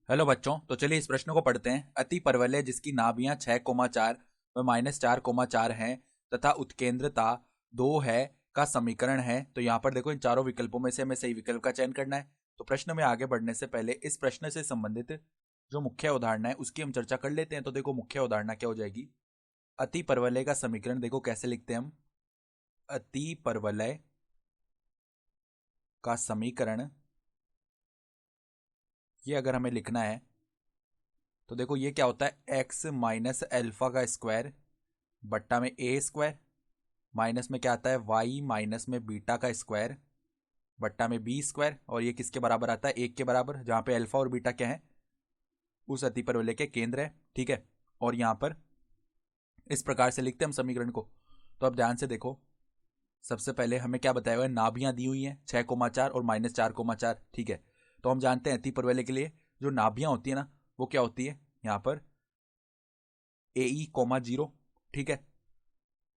Hello बच्चों, तो चलिए इस प्रश्न को पढ़ते हैं। अति परवलय जिसकी नाभियां 6,4 व -4,4 हैं तथा उत्केंद्रता 2 है का समीकरण है। तो यहाँ पर देखो, इन चारों विकल्पों में से हमें सही विकल्प का चयन करना है। तो प्रश्न में आगे बढ़ने से पहले इस प्रश्न से संबंधित जो मुख्य उदाहरण है उसकी हम चर्चा कर लेते हैं। तो देखो, मुख्य उदाहरण क्या हो जाएगी। अति परवलय का समीकरण देखो कैसे लिखते हैं हम। अति परवलय का समीकरण ये अगर हमें लिखना है तो देखो ये क्या होता है, एक्स माइनस एल्फा का स्क्वायर बट्टा में ए स्क्वायर माइनस में क्या आता है, वाई माइनस में बीटा का स्क्वायर बट्टा में बी स्क्वायर। और ये किसके बराबर आता है, एक के बराबर, जहां पे अल्फा और बीटा क्या है, उस अति परवलय के केंद्र है। ठीक है। और यहां पर इस प्रकार से लिखते हैं हम समीकरण को। तो अब ध्यान से देखो, सबसे पहले हमें क्या बताया हुआ है, नाभियां दी हुई हैं 6,4 और -4,4। ठीक है। तो हम जानते हैं अति परवलय के लिए जो नाभियां होती है ना, वो क्या होती है, यहाँ पर AE, 0। ठीक है।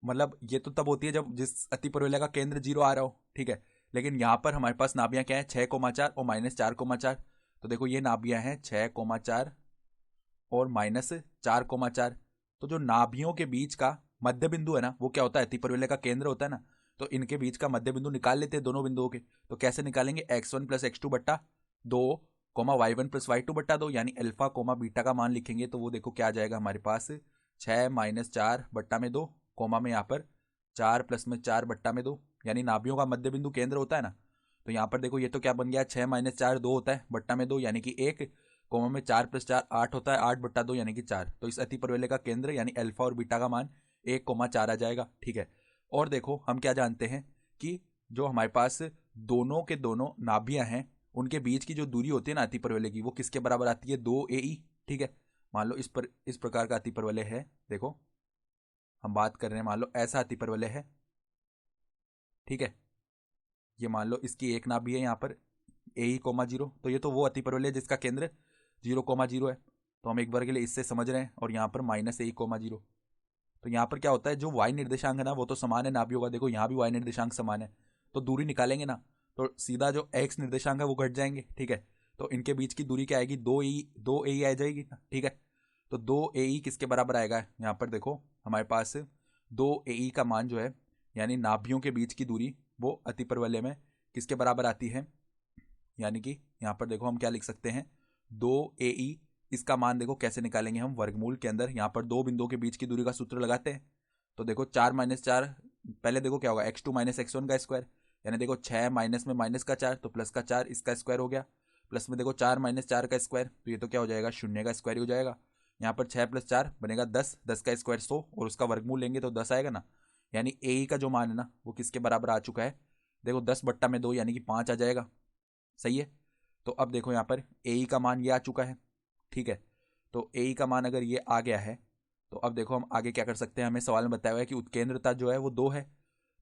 मतलब ये तो तब होती है जब जिस अति परवलय का केंद्र 0 आ रहा हो। ठीक है। लेकिन यहां पर हमारे पास नाभियां क्या है, 6,4 और -4,4। तो देखो ये नाभियां हैं 6,4 और -4,4। तो जो नाभियों के बीच का मध्य बिंदु है ना, वो क्या होता है, अति परवलय का केंद्र होता है ना। तो इनके बीच का मध्य बिंदु निकाल लेते हैं दोनों बिंदुओं के। तो कैसे निकालेंगे, x1 प्लस x2 बट्टा 2 कोमा y1 प्लस y2 बट्टा 2, यानी अल्फा कोमा बीटा का मान लिखेंगे। तो वो देखो क्या आ जाएगा हमारे पास, 6 - 4 बट्टा में 2 कोमा में यहाँ पर 4 प्लस में 4 बट्टा में 2, यानी नाभियों का मध्य बिंदु केंद्र होता है ना। तो यहाँ पर देखो ये तो क्या बन गया, 6 - 4 2 होता है बट्टा में 2 यानी कि 1 कोमा में 4 प्लस 4 8 होता है, 8 बट्टा 2 यानी कि 4। तो इस अति परवलय का केंद्र यानी अल्फा और बीटा का मान 1,4 आ जाएगा। ठीक है। और देखो हम क्या जानते हैं कि जो हमारे पास दोनों के दोनों नाभियां हैं उनके बीच की जो दूरी होती है ना अति परवलय की, वो किसके बराबर आती है, 2 AE। ठीक है। मान लो इस प्रकार का अति परवलय है। देखो हम बात कर रहे हैं, मान लो ऐसा अति परवलय है। ठीक है। ये मान लो इसकी एक नाभि है यहाँ पर AE, 0। तो ये तो वो अति परवलय जिसका केंद्र 0,0 है। तो हम एक बार के लिए इससे समझ रहे हैं। और यहाँ पर -AE, 0। तो यहाँ पर क्या होता है, जो y निर्देशांक है ना वो तो समान है नाभियों का। देखो यहाँ भी y निर्देशांक समान है। तो दूरी निकालेंगे ना, तो सीधा जो x निर्देशांक है वो घट जाएंगे। ठीक है। तो इनके बीच की दूरी क्या आएगी, 2 AE आ जाएगी। ठीक है। तो 2 AE किसके बराबर आएगा, यहाँ पर देखो हमारे पास 2 AE का मान जो है, यानी नाभियों के बीच की दूरी, वो अति परवलय में किसके बराबर आती है, यानी कि यहाँ पर देखो हम क्या लिख सकते हैं, 2 AE। इसका मान देखो कैसे निकालेंगे हम, वर्गमूल के अंदर यहाँ पर दो बिंदुओं के बीच की दूरी का सूत्र लगाते हैं। तो देखो 4 - 4, पहले देखो क्या होगा, x2 - x1 का स्क्वायर, यानी देखो 6 माइनस में -4 तो प्लस का 4 इसका स्क्वायर हो गया। प्लस में देखो 4 - 4 का स्क्वायर, तो ये तो क्या हो जाएगा, शून्य का स्क्वायर हो जाएगा। यहाँ पर 6 + 4 बनेगा 10, 10 का स्क्वायर 100 और उसका वर्गमूल लेंगे तो 10 आएगा ना। यानी ए का जो मान है ना वो किसके बराबर आ चुका है, देखो 10/2 यानी कि 5 आ जाएगा। सही है। तो अब देखो यहाँ पर ए का मान ये आ चुका है। ठीक है। तो ए का मान अगर ये आ गया है तो अब देखो हम आगे क्या कर सकते हैं। हमें सवाल में बताया हुआ है कि उत्केंद्रता जो है वो 2 है।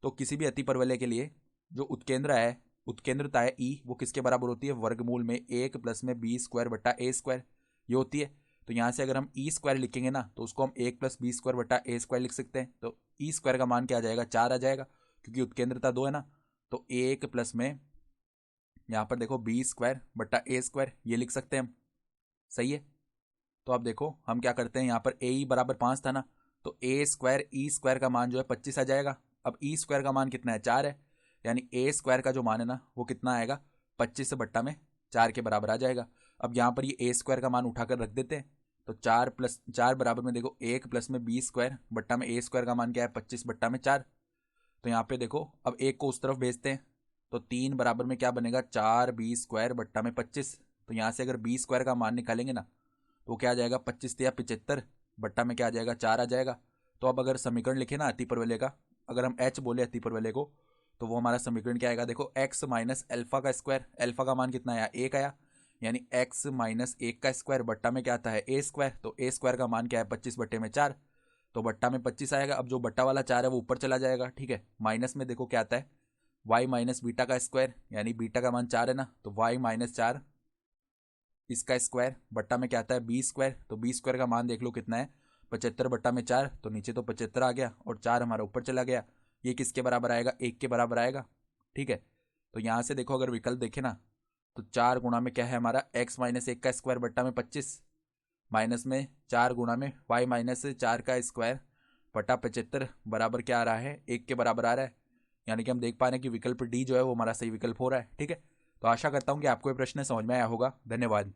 तो किसी भी अति परवलय के लिए जो उत्केंद्रता है ई, वो किसके बराबर होती है, वर्गमूल में 1 प्लस में बी स्क्वायर बट्टा ए स्क्वायर ये होती है। तो यहाँ से अगर हम ई स्क्वायर लिखेंगे ना तो उसको हम 1 प्लस बी स्क्वायर बट्टा ए स्क्वायर लिख सकते हैं। तो ई स्क्वायर का मान क्या आ जाएगा, 4 आ जाएगा, क्योंकि उत्केंद्रता 2 है ना। तो 1 प्लस में यहाँ पर देखो बी स्क्वायर बट्टा ए स्क्वायर ये लिख सकते हैं हम। सही है। तो अब देखो हम क्या करते हैं, यहाँ पर ए बराबर 5 था ना, तो ए स्क्वायर ई स्क्वायर का मान जो है 25 आ जाएगा। अब ई स्क्वायर का मान कितना है, 4 है, यानी ए स्क्वायर का जो मान है ना वो कितना आएगा, 25 से बट्टा में 4 के बराबर आ जाएगा। अब यहाँ पर ये ए स्क्वायर का मान उठाकर रख देते हैं। तो 4 बराबर में देखो 1 प्लस में बी स्क्वायर बट्टा में ए स्क्वायर का मान क्या है, 25 बट्टा में 4। तो यहाँ पे देखो अब एक को उस तरफ भेजते हैं। तो 3 बराबर में क्या बनेगा, 4 बी स्क्वायर बट्टा में 25। तो यहाँ से अगर बी स्क्वायर का मान निकालेंगे ना तो क्या आ जाएगा, 25 या 75 बट्टा में क्या आ जाएगा, 4 आ जाएगा। तो अब अगर समीकरण लिखे ना अति परवलय का, अगर हम एच बोले अति परवलय को, तो वो हमारा समीकरण क्या आएगा, देखो एक्स माइनस एल्फा का स्क्वायर, एल्फा का मान कितना आया, 1 आया, यानी एक्स माइनस 1 का स्क्वायर बट्टा में क्या आता है, ए स्क्वायर। तो ए स्क्वायर का मान क्या है, 25 बट्टे में 4। तो बट्टा में 25 आएगा। अब जो बट्टा वाला 4 है वो ऊपर चला जाएगा। ठीक है। माइनस में देखो क्या आता है, वाई माइनस बीटा का स्क्वायर, यानी बीटा का मान 4 है ना, तो वाई माइनस 4 इसका स्क्वायर बट्टा में क्या आता है, बी स्क्वायर। तो बी स्क्वायर का मान देख लो कितना है, 75 बट्टा में 4। तो नीचे तो 75 आ गया और 4 हमारा ऊपर चला गया। ये किसके बराबर आएगा, 1 के बराबर आएगा। ठीक है। तो यहाँ से देखो अगर विकल्प देखे ना तो 4 गुणा में क्या है हमारा x माइनस 1 का स्क्वायर बट्टा में 25, माइनस में 4 गुणा में y माइनस 4 का स्क्वायर बटा 75 बराबर क्या आ रहा है, 1 के बराबर आ रहा है। यानी कि हम देख पा रहे हैं कि विकल्प डी जो है वो हमारा सही विकल्प हो रहा है। ठीक है, तो आशा करता हूँ कि आपको ये प्रश्न समझ में आया होगा। धन्यवाद।